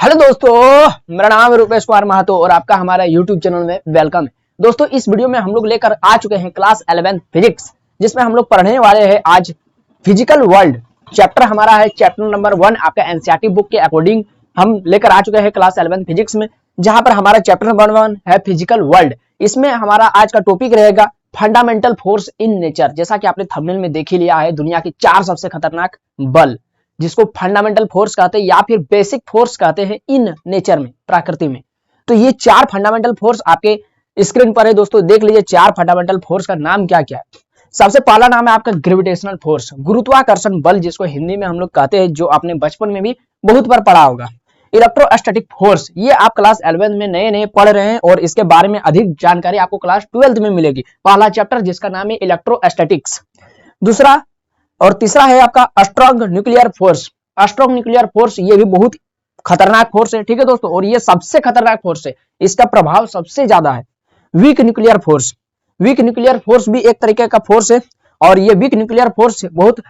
Hello दोस्तों, मेरा नाम है रूपेश कुमार महतो और आपका हमारा यूट्यूब चैनल में वेलकम है। दोस्तों, इस वीडियो में हम लोग लेकर आ चुके हैं क्लास 11 फिजिक्स, जिसमें हम लोग पढ़ने वाले हैं आज फिजिकल वर्ल्ड। चैप्टर हमारा है चैप्टर नंबर 1। आपका एनसीईआरटी बुक के अकॉर्डिंग हम लेकर आ चुके हैं क्लास 11 फिजिक्स में, जहां पर हमारा चैप्टर नंबर 1 है फिजिकल वर्ल्ड। इसमें हमारा आज का टॉपिक रहेगा फंडामेंटल फोर्स इन नेचर। जैसा कि आपने थंबनेल में देख ही लिया है, दुनिया की 4 सबसे खतरनाक बल, जिसको फंडामेंटल फोर्स कहते हैं या फिर बेसिक फोर्स कहते हैं इन नेचर में, प्रकृति में। तो ये 4 फंडामेंटल फोर्स आपके स्क्रीन पर है दोस्तों, देख लीजिए 4 फंडामेंटल फोर्स का नाम क्या क्या है। सबसे पहला नाम है आपका ग्रेविटेशनल फोर्स, गुरुत्वाकर्षण बल, जिसको हिंदी में हम लोग कहते हैं, जो आपने बचपन में भी बहुत बार पढ़ा होगा। इलेक्ट्रोस्टैटिक फोर्स, ये आप क्लास 11 में नए पढ़ रहे हैं और इसके बारे में अधिक जानकारी आपको क्लास 12 में मिलेगी। पहला चैप्टर जिसका नाम है इलेक्ट्रोस्टैटिक्स। दूसरा और तीसरा है आपका strong nuclear force. Strong nuclear force ये भी बहुत खतरनाक फोर्स है, ठीक है दोस्तों, और ये सबसे खतरनाक फोर्स है, इसका प्रभाव सबसे ज्यादा है। Weak nuclear force, weak nuclear force भी एक तरीके का फोर्स है और ये वीक न्यूक्लियर फोर्स बहुत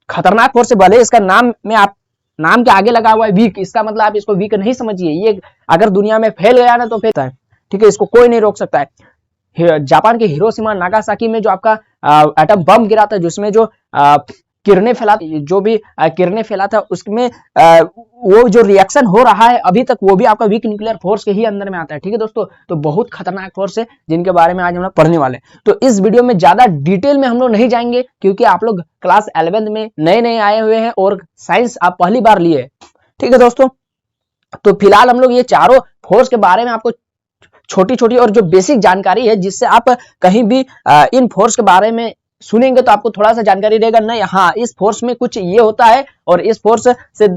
खतरनाक फोर्स है। भले इसका नाम में आप नाम के आगे लगा हुआ है वीक, इसका मतलब आप इसको वीक नहीं समझिए। ये अगर दुनिया में फैल गया ना तो फैलता है, ठीक है, इसको कोई नहीं रोक सकता है। जापान के हिरोशिमा नागासाकी में जो आपका एटम बम गिरा था, जिसमें जो किरणें फैला, जो भी किरणें फैला था, उसमें वो जो रिएक्शन हो रहा है अभी तक, वो भी आपका वीक न्यूक्लियर फोर्स के ही अंदर में आता है, ठीक है दोस्तों। तो बहुत खतरनाक फोर्स है जिनके बारे में आज हम लोग पढ़ने वाले। तो इस वीडियो में ज्यादा डिटेल में हम लोग नहीं जाएंगे, क्योंकि आप लोग क्लास 11 में नए आए हुए हैं और साइंस आप पहली बार लिए, ठीक है दोस्तों। तो फिलहाल हम लोग ये चारों फोर्स के बारे में आपको छोटी छोटी और जो बेसिक जानकारी है, जिससे आप कहीं भी इन फोर्स के बारे में सुनेंगे तो आपको थोड़ा सा जानकारी रहेगा, नहीं हाँ इस फोर्स में कुछ ये होता है और इस फोर्स से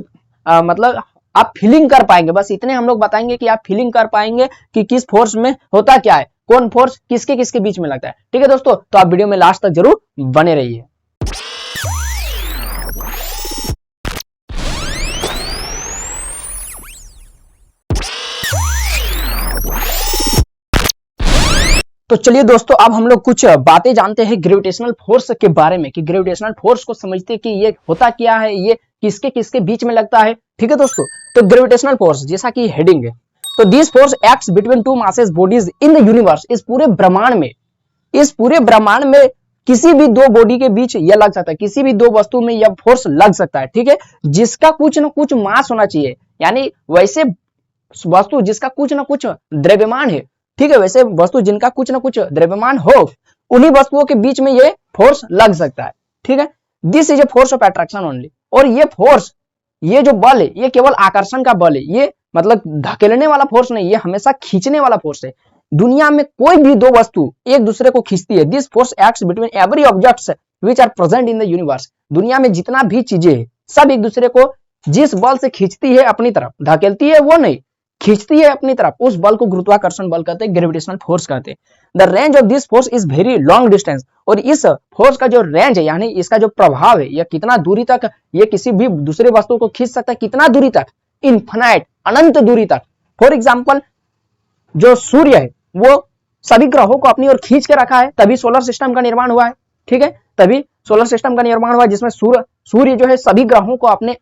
मतलब आप फीलिंग कर पाएंगे। बस इतने हम लोग बताएंगे कि आप फीलिंग कर पाएंगे कि किस फोर्स में होता क्या है, कौन फोर्स किसके किसके बीच में लगता है, ठीक है दोस्तों। तो आप वीडियो में लास्ट तक जरूर बने रहिए। तो चलिए दोस्तों, अब हम लोग कुछ बातें जानते हैं ग्रेविटेशनल फोर्स के बारे में, कि ग्रेविटेशनल फोर्स को समझते कि ये होता क्या है, ये किसके किसके बीच में लगता है, ठीक है दोस्तों। तो ग्रेविटेशनल फोर्स जैसा कि हेडिंग है, तो this force acts between two masses bodies in the universe. इस पूरे ब्रह्मांड में किसी भी दो बॉडी के बीच यह लग सकता है, किसी भी दो वस्तु में यह फोर्स लग सकता है, ठीक है, जिसका कुछ ना कुछ मास होना चाहिए, यानी वैसे वस्तु जिसका कुछ ना कुछ द्रव्यमान है, ठीक है, वैसे वस्तु जिनका कुछ ना कुछ द्रव्यमान हो, उन्हीं वस्तुओं के बीच में ये फोर्स लग सकता है, ठीक है। This is a force of attraction only. और ये फोर्स, ये जो बल है, ये केवल आकर्षण का बल है, ये मतलब धकेलने वाला फोर्स नहीं, ये हमेशा खींचने वाला फोर्स है। दुनिया में कोई भी दो वस्तु एक दूसरे को खींचती है। This force acts between every objects which are present in the universe. दुनिया में जितना भी चीजें हैं, सब एक दूसरे को जिस बल से खींचती है अपनी तरफ, धकेलती है वो नहीं, खींचती है अपनी तरफ, उस बल को गुरुत्वाकर्षण बल कहते हैं, ग्रेविटेशनल फोर्स कहते हैं। The range of this force is very long distance. और इस फोर्स का जो रेंज है, यानी इसका जो प्रभाव है, यह कितना दूरी तक ये किसी भी दूसरे वस्तु को खींच सकता है, कितना दूरी तक, इनफिनाइट, अनंत दूरी तक। फॉर एग्जाम्पल, जो सूर्य है वो सभी ग्रहों को अपनी ओर खींच के रखा है, तभी सोलर सिस्टम का निर्माण हुआ है, ठीक है, तभी सोलर सिस्टम का निर्माण हुआ है, जिसमें सूर्य जो है सभी ग्रहों को अपने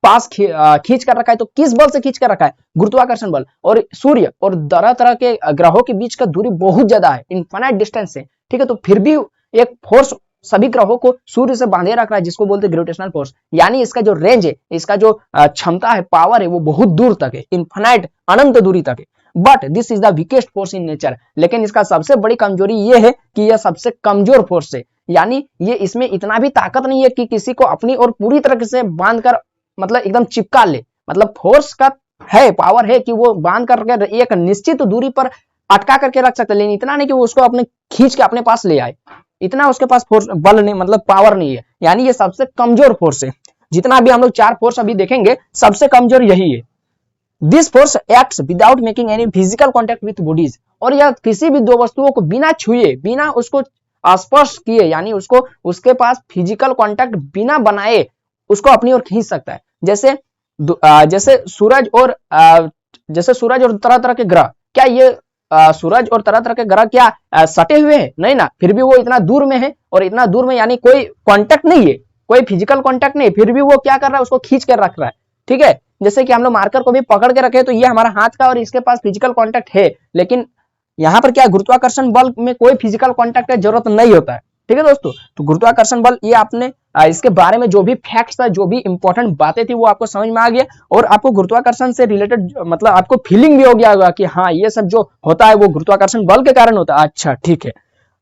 पास खींच कर रखा है। तो किस बल से खींच कर रखा है? गुरुत्वाकर्षण बल। और सूर्य और तरह के ग्रहों के बीच का दूरी बहुत ज्यादा है, इनफिनाइट डिस्टेंस है, ठीक है, तो फिर भी एक फोर्स सभी ग्रहों को सूर्य से बांधे रख रहा है, जिसको बोलते हैं ग्रेविटेशनल फोर्स। यानी इसका जो रेंज है, इसका जो क्षमता है, पावर है, वो बहुत दूर तक है, इनफिनाइट, अनंत दूरी तक है। But this is the weakest force in nature. लेकिन इसका सबसे बड़ी कमजोरी ये है कि यह सबसे कमजोर फोर्स है, यानी ये इसमें इतना भी ताकत नहीं है कि किसी को अपनी ओर पूरी तरह से बांध कर मतलब एकदम चिपका ले। मतलब फोर्स का है, पावर है कि वो बांध कर एक निश्चित दूरी पर अटका करके रख सकता है, लेकिन इतना नहीं कि वो उसको अपने खींच के अपने पास ले आए, इतना उसके पास फोर्स बल नहीं, मतलब पावर नहीं है। यानी ये सबसे कमजोर फोर्स है। जितना भी हम लोग 4 फोर्स अभी देखेंगे, सबसे कमजोर यही है। This force acts without making any physical contact with bodies. और यह किसी भी दो वस्तुओं को बिना छुए, बिना उसको स्पर्श किए, यानी उसको उसके पास फिजिकल कॉन्टेक्ट बिना बनाए उसको अपनी ओर खींच सकता है। जैसे सूरज और तरह के ग्रह, क्या ये सूरज और तरह के ग्रह क्या सटे हुए हैं? नहीं ना, फिर भी वो इतना दूर में है, और इतना दूर में यानी कोई कांटेक्ट नहीं है, कोई फिजिकल कांटेक्ट नहीं, फिर भी वो क्या कर रहा है, उसको खींच कर रख रहा है, ठीक है। जैसे कि हम लोग मार्कर को भी पकड़ के रखे तो ये हमारा हाथ का और इसके पास फिजिकल कांटेक्ट है, लेकिन यहाँ पर क्या गुरुत्वाकर्षण बल में कोई फिजिकल कांटेक्ट की जरूरत नहीं होता है। ठीक है दोस्तों, तो गुरुत्वाकर्षण बल ये आपने इसके बारे में जो भी फैक्ट्स था, जो भी इंपॉर्टेंट बातें थी वो आपको समझ में आ गया और आपको गुरुत्वाकर्षण से रिलेटेड मतलब आपको फीलिंग भी हो गया होगा कि हाँ ये सब जो होता है वो गुरुत्वाकर्षण बल के कारण होता है। अच्छा ठीक है,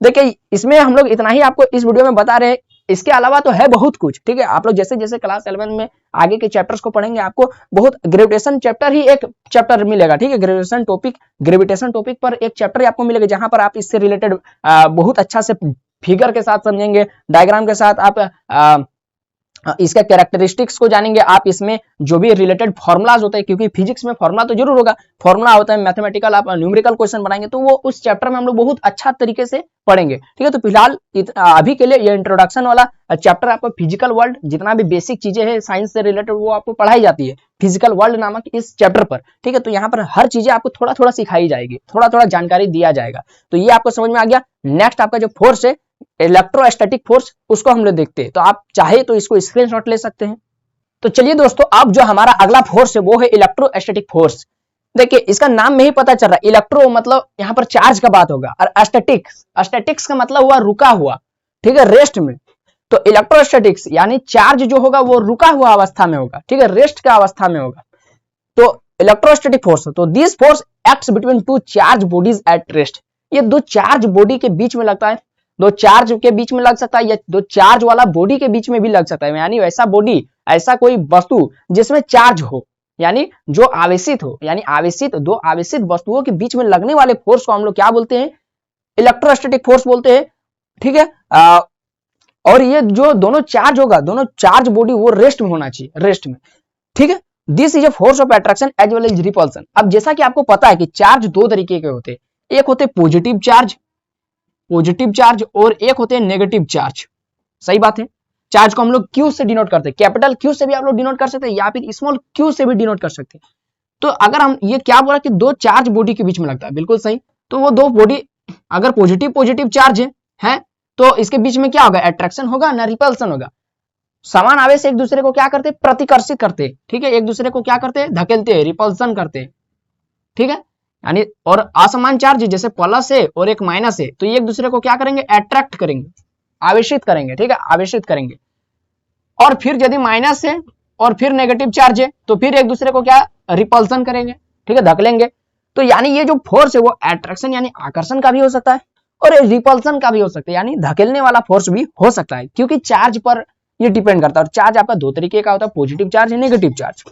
देखिए इसमें हम लोग इतना ही आपको इस वीडियो में बता रहे हैं, इसके अलावा तो है बहुत कुछ। ठीक है, आप लोग जैसे जैसे क्लास 11 में आगे के चैप्टर्स को पढ़ेंगे आपको बहुत ग्रेविटेशन चैप्टर ही एक चैप्टर मिलेगा। ठीक है, ग्रेविटेशन टॉपिक पर एक चैप्टर आपको मिलेगा जहां पर आप इससे रिलेटेड बहुत अच्छा से फिगर के साथ समझेंगे, डायग्राम के साथ आप इसका कैरेक्टरिस्टिक्स को जानेंगे, आप इसमें जो भी रिलेटेड फॉर्मुलाज होते हैं, क्योंकि फिजिक्स में फॉर्मुला तो जरूर होगा, फॉर्मुला होता है मैथमेटिकल, आप न्यूमेरिकल क्वेश्चन बनाएंगे तो वो उस चैप्टर में हम लोग बहुत अच्छा तरीके से पढ़ेंगे। ठीक है, तो फिलहाल अभी के लिए ये इंट्रोडक्शन वाला चैप्टर आपको फिजिकल वर्ल्ड जितना भी बेसिक चीजें हैं साइंस से रिलेटेड वो आपको पढ़ाई जाती है फिजिकल वर्ल्ड नामक इस चैप्टर पर। ठीक है, तो यहाँ पर हर चीजें आपको थोड़ा थोड़ा सिखाई जाएगी, थोड़ा थोड़ा जानकारी दिया जाएगा। तो ये आपको समझ में आ गया। नेक्स्ट आपका जो फोर्स है इलेक्ट्रोस्टैटिक फोर्स, उसको हम लोग देखते हैं। तो आप चाहे तो इसको स्क्रीनशॉट ले सकते हैं। तो चलिए दोस्तों, अब जो हमारा अगला फोर्स है वो है इलेक्ट्रोस्टैटिक फोर्स। देखिए इसका नाम में ही पता चल रहा है, इलेक्ट्रो मतलब यहाँ पर चार्ज का बात होगा और स्टैटिक्स का मतलब हुआ रुका हुआ। ठीक है, रेस्ट में। तो इलेक्ट्रोस्टैटिक्स यानी चार्ज जो होगा वो रुका हुआ अवस्था में होगा। ठीक है, रेस्ट का अवस्था में होगा। तो इलेक्ट्रोस्टैटिक फोर्स, तो this force acts between two charge bodies at rest. ये दो चार्ज बॉडी के बीच में लगता है, दो चार्ज के बीच में लग सकता है या दो चार्ज वाला बॉडी के बीच में भी लग सकता है, यानी ऐसा बॉडी, ऐसा कोई वस्तु जिसमें चार्ज हो, यानी जो आवेशित हो, यानी आवेशित दो आवेशित वस्तुओं के बीच में लगने वाले फोर्स को हम लोग क्या बोलते हैं, इलेक्ट्रोस्टैटिक फोर्स बोलते हैं। ठीक है, और ये जो दोनों चार्ज होगा, दोनों चार्ज बॉडी वो रेस्ट में होना चाहिए, रेस्ट में। ठीक है, this is a force of attraction as well as repulsion. अब जैसा कि आपको पता है कि चार्ज दो तरीके के होते हैं, एक होते पॉजिटिव चार्ज और एक होते हैं नेगेटिव चार्ज। सही बात है, चार्ज को हम लोग क्यू से डिनोट करते हैं, कैपिटल क्यू से भी आप लोग डिनोट कर सकते हैं या फिर स्मॉल क्यू से भी डिनोट कर सकते हैं। तो अगर हम ये क्या बोला कि दो चार्ज बॉडी के बीच में लगता है, बिल्कुल सही। तो वो दो बॉडी अगर पॉजिटिव चार्ज है तो इसके बीच में क्या होगा, अट्रैक्शन होगा ना रिपल्सन होगा। समान आवेश एक दूसरे को क्या करते हैं, प्रतिकर्षित करते हैं। ठीक है, एक दूसरे को क्या करते हैं, धकेलते हैं, रिपल्सन करते हैं। ठीक है, यानी और असमान चार्ज जैसे प्लस है और एक माइनस है तो ये एक दूसरे को क्या करेंगे, अट्रैक्ट करेंगे, आवेशित करेंगे। ठीक है, आवेशित करेंगे। और फिर यदि माइनस है और फिर नेगेटिव चार्ज है तो फिर एक दूसरे को क्या, रिपल्सन करेंगे। ठीक है, धकेलेंगे। तो यानी ये जो फोर्स है वो अट्रैक्शन यानी आकर्षण का भी हो सकता है और रिपल्सन का भी हो सकता है, यानी धकेलने वाला फोर्स भी हो सकता है, क्योंकि चार्ज पर ये डिपेंड करता है। और चार्ज आपका दो तरीके का होता है, positive charge, negative charge.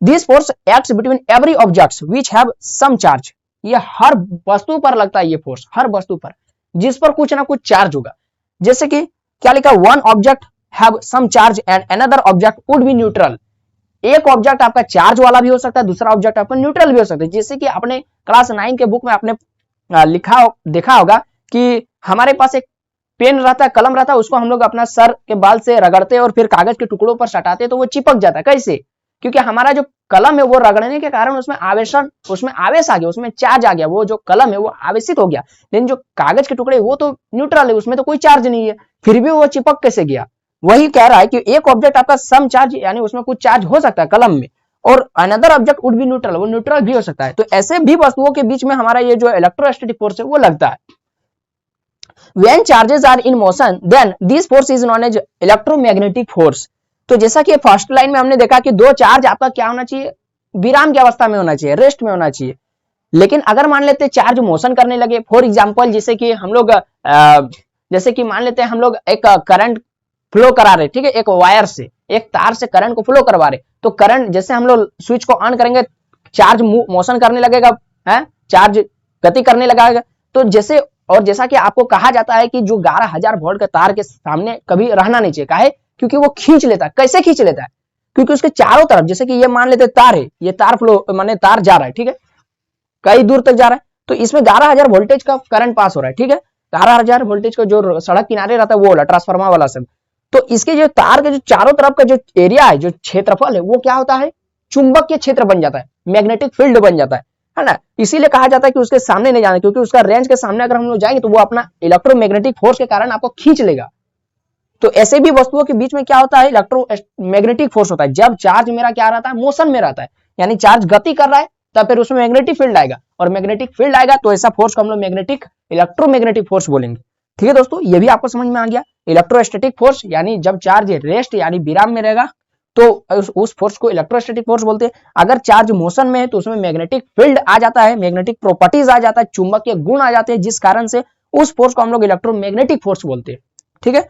This force acts between every objects which have some charge. ये हर वस्तु पर लगता है, ये फोर्स हर वस्तु पर जिस पर कुछ ना कुछ चार्ज होगा। जैसे कि क्या लिखा, one object have some charge and another object would be neutral. एक ऑब्जेक्ट आपका चार्ज वाला भी हो सकता है, दूसरा ऑब्जेक्ट आपका न्यूट्रल भी हो सकता है। जैसे कि आपने क्लास 9 के बुक में आपने देखा होगा कि हमारे पास एक पेन रहता है, कलम रहता है, उसको हम लोग अपना सर के बाल से रगड़ते और फिर कागज के टुकड़ों पर सटाते तो वो चिपक जाता है। कैसे, क्योंकि हमारा जो कलम है वो रगड़ने के कारण उसमें आवेश आ गया, उसमें चार्ज आ गया, वो जो कलम है वो आवेशित हो गया। लेकिन जो कागज के टुकड़े वो तो न्यूट्रल है, उसमें तो कोई चार्ज नहीं है, फिर भी वो चिपक कैसे गया। वही कह रहा है कि एक ऑब्जेक्ट आपका सम चार्ज यानी उसमें कुछ चार्ज हो सकता है कलम में, और another object would be neutral, वो न्यूट्रल भी हो सकता है। तो ऐसे भी वस्तुओं के बीच में हमारा ये जो इलेक्ट्रोस्टैटिक फोर्स है वो लगता है। When charges are in motion, then this force is known as electromagnetic force। तो जैसा कि फर्स्ट लाइन में हमने देखा कि दो चार्ज आपका क्या होना चाहिए, विराम की अवस्था में होना चाहिए, रेस्ट में होना चाहिए। लेकिन अगर मान लेते चार्ज मोशन करने लगे, फॉर एग्जांपल जैसे कि हम लोग मान लेते हैं हम लोग एक करंट फ्लो करा रहे, ठीक है, एक वायर से, एक तार से करंट को फ्लो करवा रहे, तो करंट जैसे हम लोग स्विच को ऑन करेंगे चार्ज मोशन करने लगेगा, है चार्ज गति करने लगेगा। तो जैसे और जैसा कि आपको कहा जाता है कि जो 11,000 वोल्ट के तार के सामने कभी रहना नहीं चाहिए, काहे, क्योंकि वो खींच लेता है। कैसे खींच लेता है, क्योंकि उसके चारों तरफ, जैसे कि ये मान लेते तार है, ये तार फ्लो माने तार जा रहा है, ठीक है, कई दूर तक जा रहा है, तो इसमें 11,000 वोल्टेज का करंट पास हो रहा है, ठीक है, 11,000 वोल्टेज का जो सड़क किनारे रहता है वो वाला ट्रांसफार्मर वाला सब। तो इसके जो तार के जो चारों तरफ का जो एरिया है, जो क्षेत्रफल है, वो क्या होता है, चुंबकीय क्षेत्र बन जाता है, मैग्नेटिक फील्ड बन जाता है ना। इसीलिए कहा जाता है कि उसके सामने नहीं जाना, क्योंकि उसका रेंज के सामने अगर हम लोग जाएंगे तो वो अपना इलेक्ट्रोमैग्नेटिक फोर्स के कारण आपको खींच लेगा। तो ऐसे भी वस्तुओं के बीच में क्या होता है, इलेक्ट्रोमैग्नेटिक फोर्स होता है। जब चार्ज मेरा क्या रहता है, मोशन में रहता है, यानी चार्ज गति कर रहा है, तब फिर उसमें मैग्नेटिक फील्ड आएगा, और मैग्नेटिक फील्ड आएगा तो ऐसा फोर्स को हम लोग मैग्नेटिक इलेक्ट्रोमैग्नेटिक फोर्स बोलेंगे। ठीक है दोस्तों, ये भी आपको समझ में आ गया। इलेक्ट्रोस्टैटिक फोर्स यानी जब चार्ज रेस्ट यानी विराम में रहेगा तो उस फोर्स को इलेक्ट्रोस्टैटिक फोर्स बोलते हैं। अगर चार्ज मोशन में है तो उसमें मैग्नेटिक फील्ड आ जाता है, मैग्नेटिक प्रॉपर्टीज आ जाता है, चुंबकीय गुण आ जाते हैं, जिस कारण से उस फोर्स को हम लोग इलेक्ट्रोमैग्नेटिक फोर्स बोलते हैं। ठीक है,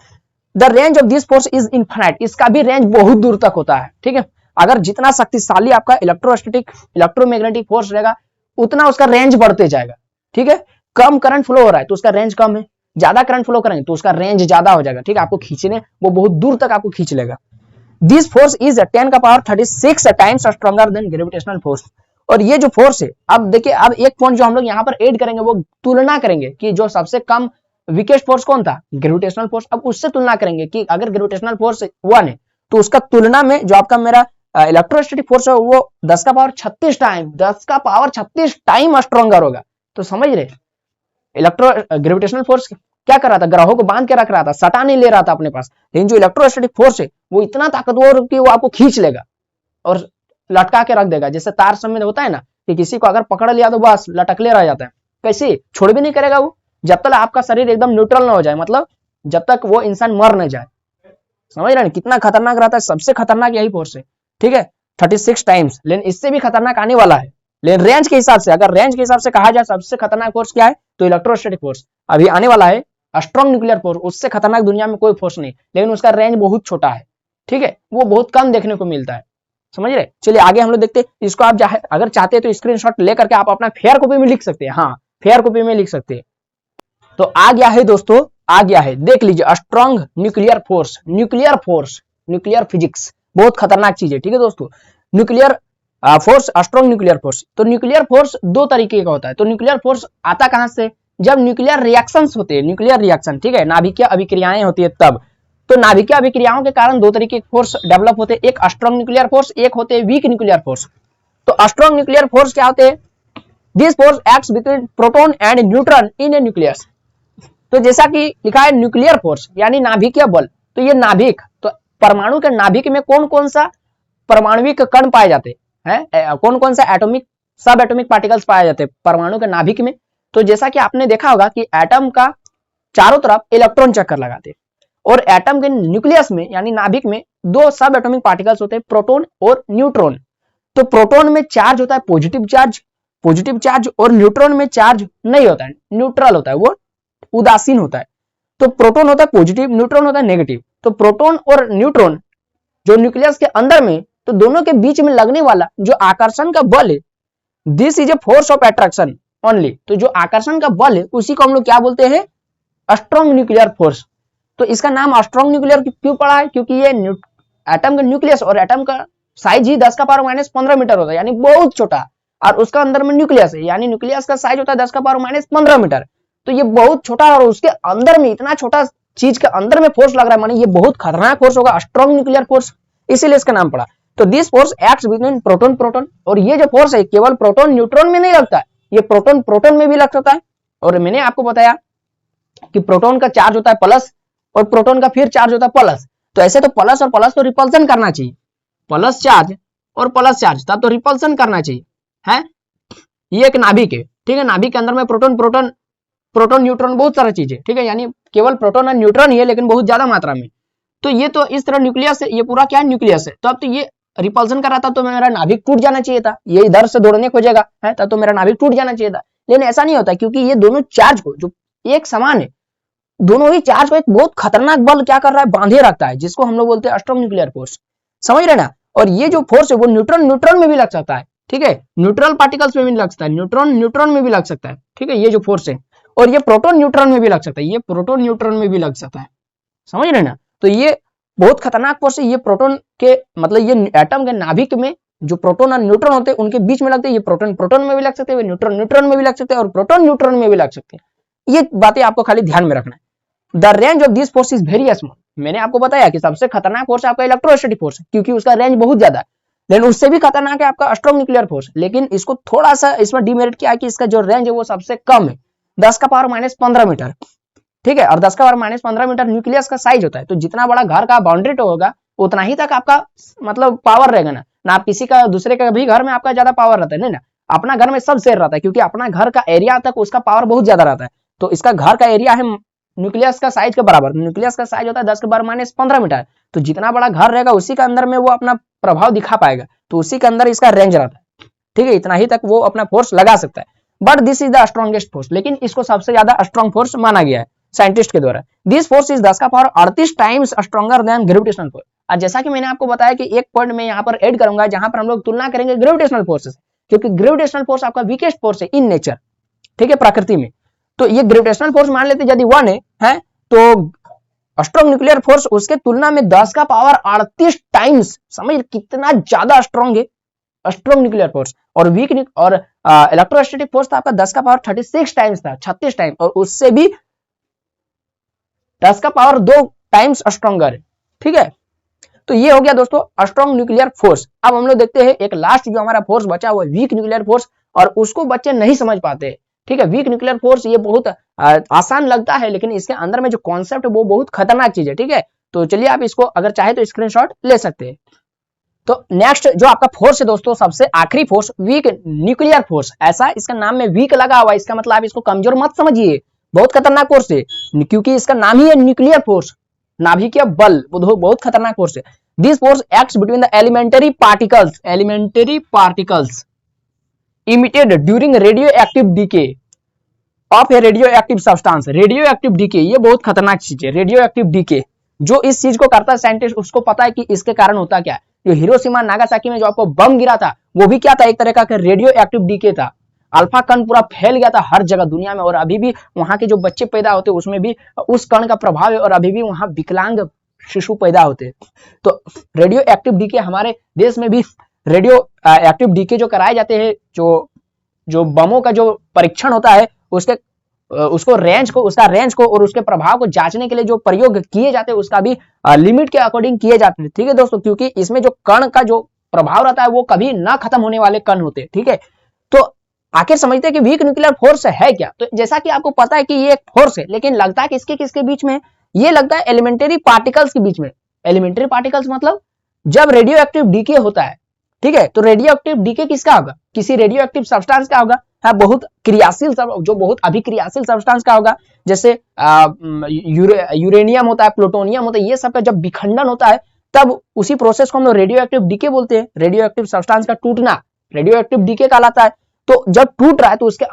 the range of this force is infinite, इसका भी रेंज बहुत दूर तक होता है। ठीक है, अगर जितना शक्तिशाली आपका इलेक्ट्रोस्टैटिक इलेक्ट्रोमैग्नेटिक फोर्स रहेगा उतना उसका रेंज बढ़ते जाएगा। ठीक है, कम करंट फ्लो हो रहा है तो उसका रेंज कम है, ज्यादा करंट फ्लो करेंगे तो उसका रेंज ज्यादा हो जाएगा। ठीक है, आपको खींचने वो बहुत दूर तक आपको खींच लेगा। दिस फोर्स इज 10 का power 36 times stronger than gravitational force. और ये जो फोर्स है, अब देखिए, अब एक पॉइंट जो हम लोग यहाँ पर ऐड करेंगे वो तुलना करेंगे कि जो सबसे कम वीकेस्ट फोर्स कौन था, ग्रेविटेशनल फोर्स। अब उससे तुलना करेंगे कि अगर ग्रेविटेशनल फोर्स 1 है तो उसका तुलना में जो आपका मेरा इलेक्ट्रोस्टैटिक फोर्स है वो 10 का पावर 36 टाइम 10 का पावर 36 टाइम स्ट्रॉन्गर होगा। तो समझ रहे, ग्रेविटेशनल फोर्स क्या कर रहा था, ग्रहों को बांध के रख रहा था, सटा नहीं ले रहा था अपने पास। लेकिन जो इलेक्ट्रोस्टैटिक फोर्स है वो इतना ताकतवर कि वो आपको खींच लेगा और लटका के रख देगा। जैसे तार समय होता है ना कि किसी को अगर पकड़ लिया तो बस लटकले रह जाता है, कैसे छोड़ भी नहीं करेगा वो, जब तक आपका शरीर एकदम न्यूट्रल ना हो जाए, मतलब जब तक वो इंसान मर न जाए। समझ रहे हैं कितना खतरनाक रहता है, सबसे खतरनाक यही फोर्स है। ठीक है, 36 टाइम्स, लेकिन इससे भी खतरनाक आने वाला है। लेकिन रेंज के हिसाब से, अगर रेंज के हिसाब से कहा जाए सबसे खतरनाक फोर्स क्या है तो इलेक्ट्रोस्टैटिक फोर्स अभी आने वाला है। स्ट्रॉन्ग न्यूक्लियर फोर्स, उससे खतरनाक दुनिया में कोई फोर्स नहीं, लेकिन उसका रेंज बहुत छोटा है। ठीक है, वो बहुत कम देखने को मिलता है। समझ रहे, चलिए आगे हम लोग देखते हैं। इसको आप अगर चाहते हैं तो स्क्रीनशॉट लेकर के आप अपना फेयर कॉपी में लिख सकते हैं। हाँ, फेयर कॉपी में लिख सकते हैं। तो आ गया है दोस्तों, आ गया है, देख लीजिए, strong nuclear force, nuclear physics बहुत खतरनाक चीज है। ठीक है दोस्तों, nuclear force, strong nuclear force. तो न्यूक्लियर फोर्स दो तरीके का होता है। तो न्यूक्लियर फोर्स आता कहां से, जब न्यूक्लियर रिएक्शंस होते हैं, न्यूक्लियर रिएक्शन, ठीक है, नाभिकीय अभिक्रियाएं होती है तब। तो नाभिकीय अभिक्रियाओं के कारण दो तरीके के फोर्स डेवलप होते हैं, एक स्ट्रॉन्ग न्यूक्लियर फोर्स, एक होते हैं वीक न्यूक्लियर फोर्स। तो स्ट्रॉन्ग न्यूक्लियर फोर्स क्या होते हैं, this force acts between proton and neutron in A nucleus. तो जैसा कि लिखा है न्यूक्लियर फोर्स यानी नाभिकीय बल, तो ये नाभिक, तो परमाणु के नाभिक में कौन कौन सा परमाणुविक कण पाए जाते हैं, कौन कौन सा एटॉमिक सब एटॉमिक पार्टिकल्स पाए जाते हैं परमाणु के नाभिक में। तो जैसा कि आपने देखा होगा कि एटम का चारों तरफ इलेक्ट्रॉन चक्कर लगाते हैं, और एटम के न्यूक्लियस में यानी नाभिक में दो सब एटॉमिक पार्टिकल्स होते हैं, प्रोटॉन और न्यूट्रॉन। तो प्रोटॉन में चार्ज होता है पॉजिटिव चार्ज, और न्यूट्रॉन में चार्ज नहीं होता है, न्यूट्रल होता है, वो उदासीन होता है। तो प्रोटॉन होता है पॉजिटिव, न्यूट्रॉन होता है नेगेटिव। तो प्रोटॉन और न्यूट्रॉन जो न्यूक्लियस के अंदर में, तो दोनों के बीच में लगने वाला जो आकर्षण का बल है, this is a force of attraction only. तो जो आकर्षण का बल है उसी को हम लोग क्या बोलते हैं, स्ट्रॉन्ग न्यूक्लियर फोर्स। तो इसका नाम स्ट्रॉन्ग न्यूक्लियर क्यों पड़ा है, क्योंकि ये एटम का न्यूक्लियस और एटम का साइज ही 10 का पावर माइनस 15 मीटर होता है, यानी बहुत छोटा, और उसका अंदर में न्यूक्लियस है, यानी न्यूक्लियस का साइज होता है 10 का पावर माइनस 15 मीटर। तो ये बहुत छोटा, और उसके अंदर में इतना छोटा चीज के अंदर में फोर्स लग रहा है, माने ये बहुत खतरनाक फोर्स होगा, स्ट्रॉन्ग न्यूक्लियर फोर्स, इसीलिए इसका नाम पड़ा। तो this force acts between proton, और ये जो फोर्स है केवल प्रोटॉन न्यूट्रॉन में नहीं लगता है, ये प्रोटॉन में भी लग सकता है। और मैंने आपको बताया कि प्रोटॉन का चार्ज होता है प्लस और प्रोटॉन का फिर चार्ज होता है प्लस। तो ऐसे तो प्लस और प्लस तो रिपल्सन करना चाहिए, प्लस चार्ज और प्लस चार्ज, तब तो रिपल्सन करना चाहिए है। ये एक नाभिक है, ठीक है, नाभिक के अंदर में प्रोटॉन न्यूट्रॉन बहुत सारा चीज है, ठीक है, यानी केवल प्रोटॉन और न्यूट्रॉन ही है, लेकिन बहुत ज्यादा मात्रा में। तो ये तो इस तरह न्यूक्लियस है, ये पूरा क्या है, न्यूक्लियस है। तो अब तो ये रिपल्सन कर रहा था तो मेरा नाभिक टूट जाना चाहिए था, ये इधर से दौड़ने खोजेगा है, तब तो मेरा नाभिक टूट जाना चाहिए था। लेकिन ऐसा नहीं होता, क्योंकि ये दोनों चार्ज को जो एक समान है, दोनों ही चार्ज को एक बहुत खतरनाक बल क्या कर रहा है, बांधे रखता है, जिसको हम लोग बोलते हैं स्ट्रॉन्ग न्यूक्लियर फोर्स। समझ रहे ना। और ये जो फोर्स है वो न्यूट्रॉन में भी लग सकता है, ठीक है, न्यूट्रल पार्टिकल्स में भी लग सकता है, न्यूट्रॉन में भी लग सकता है, ठीक है, ये जो फोर्स है। और ये प्रोटॉन न्यूट्रॉन में भी लग सकता है, ये प्रोटॉन न्यूट्रॉन में भी लग सकता है। समझ रहे ना। तो ये बहुत खतरनाक फोर्स है, ये प्रोटॉन के मतलब ये एटम के नाभिक में जो प्रोटॉन और न्यूट्रॉन होते हैं उनके बीच में लगते हैं, ये प्रोटॉन में भी लग सकते हैं, न्यूट्रॉन में भी लग सकते हैं, और प्रोटॉन न्यूट्रॉन में भी लग सकते हैं। ये बातें आपको खाली ध्यान में रखना है। The range of this force is very small. मैंने आपको बताया कि सबसे खतरनाक फोर्स आपका इलेक्ट्रोस्टैटिक फोर्स है, क्योंकि उसका रेंज बहुत ज्यादा है। लेकिन उससे भी खतरनाक है आपका स्ट्रॉन्ग न्यूक्लियर फोर्स, लेकिन इसको थोड़ा सा इसमें डिमेरिट क्या है कि इसका जो रेंज है वो सबसे कम है, 10 का पावर माइनस 15 मीटर। ठीक है, और 10 का पावर माइनस 15 मीटर न्यूक्लियस का साइज होता है। तो जितना बड़ा घर का बाउंड्री होगा उतना ही तक आपका मतलब पावर रहेगा ना। ना आप किसी का दूसरे का भी घर में आपका ज्यादा पावर रहता है, नहीं ना, अपना घर में सब शेयर रहता है, क्योंकि अपना घर का एरिया तक उसका पावर बहुत ज्यादा रहता है। तो इसका घर का एरिया है न्यूक्लियस का साइज के बराबर। न्यूक्लियस का साइज होता है 10 के पावर माइनस 15 मीटर। तो जितना बड़ा घर रहेगा उसी के अंदर में वो अपना प्रभाव दिखा पाएगा, तो उसी के अंदर इसका रेंज रहता है। ठीक है, इतना ही तक वो अपना फोर्स लगा सकता है। But this is the strongest force, लेकिन इसको सबसे ज्यादा स्ट्रॉन्ग फोर्स माना गया है साइंटिस्ट के द्वारा। दिस फोर्स इज 10 का power 38 times stronger than gravitational force. और जैसा कि मैंने आपको बताया कि एक पॉइंट में यहाँ पर ऐड करूंगा जहां पर हम लोग तुलना करेंगे ग्रेविटेशनल फोर्स से, क्योंकि ग्रेविटेशनल फोर्स आपका वीकेस्ट फोर्स है इन नेचर, ठीक है, प्रकृति में। तो ये ग्रेविटेशनल फोर्स मान लेते यदि 1 है तो स्ट्रॉन्ग न्यूक्लियर फोर्स उसके तुलना में 10 का पावर 38 टाइम्स, समझ कितना ज्यादा स्ट्रॉन्ग है स्ट्रॉन्ग न्यूक्लियर फोर्स। और वीक और इलेक्ट्रोस्टैटिक फोर्स था आपका 10 का पावर 36 टाइम्स था, 36 टाइम, और उससे भी 10 का पावर 2 टाइम्स स्ट्रॉन्गर है। ठीक है, तो ये हो गया दोस्तों स्ट्रॉन्ग न्यूक्लियर फोर्स। अब हम लोग देखते हैं एक लास्ट जो हमारा फोर्स बचा हुआ है वीक न्यूक्लियर फोर्स, और उसको बच्चे नहीं समझ पाते। ठीक है, वीक न्यूक्लियर फोर्स ये बहुत आसान लगता है, लेकिन इसके अंदर में जो कॉन्सेप्ट है वो बहुत खतरनाक चीज है। ठीक है, तो चलिए आप इसको अगर चाहे तो स्क्रीनशॉट ले सकते हैं। तो नेक्स्ट जो आपका फोर्स है दोस्तों, सबसे आखिरी फोर्स वीक न्यूक्लियर फोर्स। ऐसा इसका नाम में वीक लगा हुआ है, इसका मतलब आप इसको कमजोर मत समझिए, बहुत खतरनाक फोर्स है, क्योंकि इसका नाम ही है न्यूक्लियर फोर्स, नाभिकीय बल, बहुत खतरनाक फोर्स है। This force acts between the elementary particles emitted during radioactive decay of a radioactive substance. Radioactive decay ये बहुत खतरनाक चीज है। रेडियो एक्टिव डीके जो इस चीज को करता है साइंटिस्ट उसको पता है कि इसके कारण होता क्या है। जो हिरोशिमा नागासाकी में जो आपको बम गिरा था वो भी क्या था, एक तरह का रेडियो एक्टिव डीके था। अल्फा कण पूरा फैल गया था हर जगह दुनिया में, और अभी भी वहां के जो बच्चे पैदा होते हैं उसमें भी उस कण का प्रभाव है, और अभी भी वहां विकलांग शिशु पैदा होते हैं। तो रेडियो एक्टिव डीके हमारे देश में भी रेडियो एक्टिव डीके जो कराए जाते हैं, जो बमों का जो परीक्षण होता है उसका रेंज को और उसके प्रभाव को जांचने के लिए जो प्रयोग किए जाते हैं उसका भी लिमिट के अकॉर्डिंग किए जाते हैं। ठीक है दोस्तों, क्योंकि इसमें जो कण का जो प्रभाव रहता है वो कभी ना खत्म होने वाले कण होते हैं। ठीक है, तो आखिर समझते हैं कि वीक न्यूक्लियर फोर्स है क्या। तो जैसा कि आपको पता है कि ये एक फोर्स है, लेकिन लगता है किसके किसके बीच में, ये लगता है एलिमेंटरी पार्टिकल्स के बीच में। एलिमेंटरी पार्टिकल्स मतलब जब रेडियो एक्टिव डीके होता है, ठीक है, तो रेडियो एक्टिव डीके किसका होगा, किसी रेडियो एक्टिव सब्सटेंस का होगा, है बहुत क्रियाशील, जो बहुत अभिक्रियाशील सब्सटेंस का होगा, जैसे यूरेनियम होता है, प्लूटोनियम होता है, ये सब का जब विखंडन होता है तब उसी प्रोसेस को हम लोग रेडियो एक्टिव डीके बोलते हैं। रेडियो एक्टिव सब्सटेंस का टूटना रेडियो एक्टिव डीके कहलाता है। तो जब टूट रहा है तो उसके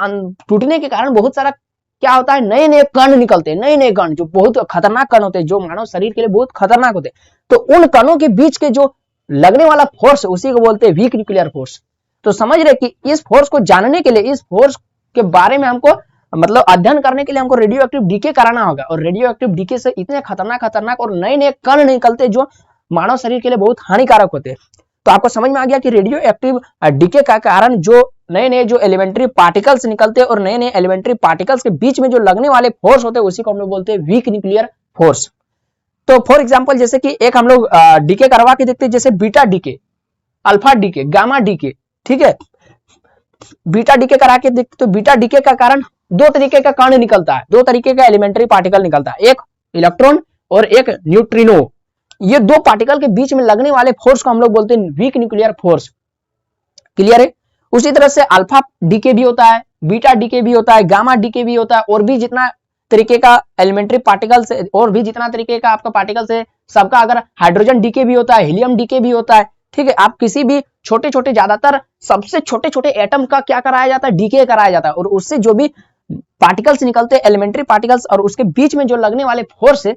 टूटने के कारण बहुत सारा क्या होता है, नए नए कण निकलते हैं, नए नए कण जो बहुत खतरनाक कण होते हैं, जो मानव शरीर के लिए बहुत खतरनाक होते हैं। तो उन कणों के बीच के जो लगने वाला फोर्स उसी को बोलते हैं वीक न्यूक्लियर फोर्स। तो समझ रहे कि इस फोर्स को जानने के लिए, इस फोर्स के बारे में हमको मतलब अध्ययन करने के लिए हमको रेडियो एक्टिव डीके कराना होगा, और रेडियो एक्टिव डीके से इतने खतरनाक और नए नए कण निकलते जो मानव शरीर के लिए बहुत हानिकारक होते हैं। तो आपको समझ में आ गया कि रेडियो एक्टिव डीके का कारण जो नए नए जो एलिमेंट्री पार्टिकल्स निकलते हैं और नए नए एलिमेंट्री पार्टिकल्स के बीच में जो लगने वाले फोर्स होते हैं उसी को हम लोग बोलते हैं वीक न्यूक्लियर फोर्स। तो फॉर एग्जांपल जैसे कि एक हम लोग डीके करवा के देखते हैं, जैसे beta decay, alpha decay, gamma decay. ठीक है, बीटा डीके करा के देखते तो बीटा डीके का कारण दो तरीके का कण निकलता है, दो तरीके का एलिमेंट्री पार्टिकल निकलता है, एक इलेक्ट्रॉन और एक न्यूट्रिनो। ये दो पार्टिकल के बीच में लगने वाले फोर्स को हम लोग बोलते हैं वीक न्यूक्लियर फोर्स। क्लियर है? उसी तरह से अल्फा डीके भी होता है, बीटा डीके भी होता है, गामा डीके भी होता है, और भी जितना तरीके का एलिमेंट्री पार्टिकल्स और भी जितना तरीके का आपका पार्टिकल्स है सबका, अगर हाइड्रोजन डीके भी होता है, हीलियम डीके भी होता है। ठीक है, आप किसी भी छोटे छोटे, ज्यादातर सबसे छोटे छोटे एटम का क्या कराया जाता है, डीके कराया जाता है, और उससे जो भी पार्टिकल्स निकलते हैं एलिमेंट्री पार्टिकल्स, और उसके बीच में जो लगने वाले फोर्स है,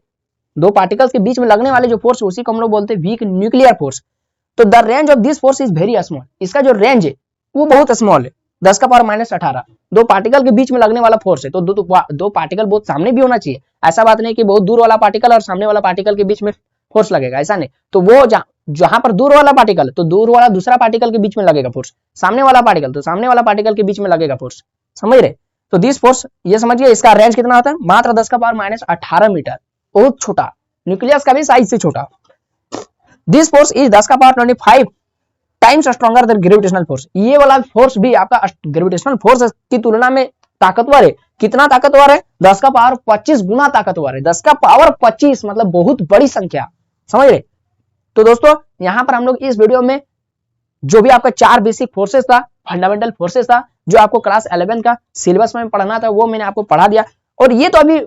दो पार्टिकल्स के बीच में लगने वाले जो फोर्स उसी को हम लोग बोलते हैं वीक न्यूक्लियर फोर्स। तो the range of this force is very small, इसका जो रेंज है वो बहुत स्मॉल है, 10 का पावर माइनस 18। दो पार्टिकल के बीच में लगने वाला फोर्स है, तो दो पार्टिकल बहुत सामने भी होना चाहिए, ऐसा बात नहीं कि बहुत दूर वाला पार्टिकल और सामने वाला पार्टिकल के बीच में फोर्स लगेगा, ऐसा नहीं। तो वो जहां पर दूर वाला पार्टिकल, तो दूर वाला दूसरा पार्टिकल के बीच में लगेगा फोर्स, सामने वाला पार्टिकल तो सामने वाला पार्टिकल के बीच में लगेगा फोर्स, समझ रहे। तो दिस फोर्स ये समझिए इसका रेंज कितना होता है, मात्र 10 का पावर माइनस 18 मीटर, बहुत छोटा, न्यूक्लियस का भी साइज से छोटा। दिस फोर्स इज 10 का power 25 times stronger than gravitational force. ये वाला फोर्स भी आपका ग्रेविटेशनल फोर्स की तुलना में ताकतवर है। कितना ताकतवर है? 10 का पावर 25 गुना ताकतवर है। 10 का पावर 25 मतलब बहुत बड़ी संख्या, समझ रहे। तो दोस्तों यहां पर हम लोग इस वीडियो में जो भी आपका 4 बेसिक फोर्सेस था, फंडामेंटल फोर्सेस था, जो आपको क्लास 11 का सिलेबस में पढ़ना था, वो मैंने आपको पढ़ा दिया। और ये तो अभी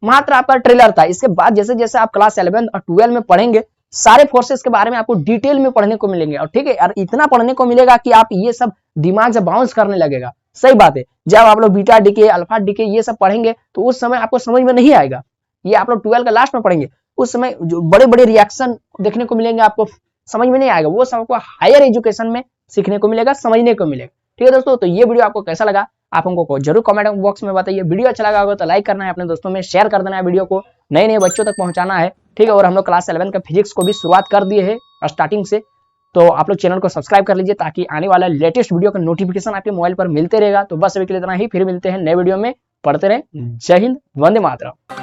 मात्र आपका ट्रेलर था। इसके बाद जैसे जैसे आप क्लास 11 और 12 में पढ़ेंगे, सारे फोर्सेस के बारे में आपको डिटेल में पढ़ने को मिलेंगे। और ठीक है, और इतना पढ़ने को मिलेगा कि आप ये सब दिमाग से बाउंस करने लगेगा। सही बात है, जब आप लोग बीटा डीके, अल्फा डीके ये सब पढ़ेंगे तो उस समय आपको समझ में नहीं आएगा। ये आप लोग 12 का लास्ट में पढ़ेंगे, उस समय जो बड़े बड़े रिएक्शन देखने को मिलेंगे, आपको समझ में नहीं आएगा। वो सब आपको हायर एजुकेशन में सीखने को मिलेगा, समझने को मिलेगा। ठीक है दोस्तों, तो ये वीडियो आपको कैसा लगा आप हमको जरूर कमेंट बॉक्स में बताइए। वीडियो अच्छा लगा होगा तो लाइक करना है, अपने दोस्तों में शेयर कर देना है, वीडियो को नए नए बच्चों तक पहुंचाना है। ठीक है, और हम लोग क्लास 11 का फिजिक्स को भी शुरुआत कर दिए है स्टार्टिंग से। तो आप लोग चैनल को सब्सक्राइब कर लीजिए ताकि आने वाला लेटेस्ट वीडियो का नोटिफिकेशन आपके मोबाइल पर मिलते रहेगा। तो बस अभी के लिए इतना ही, फिर मिलते हैं नए वीडियो में। पढ़ते रहें। जय हिंद, वंदे मातरम।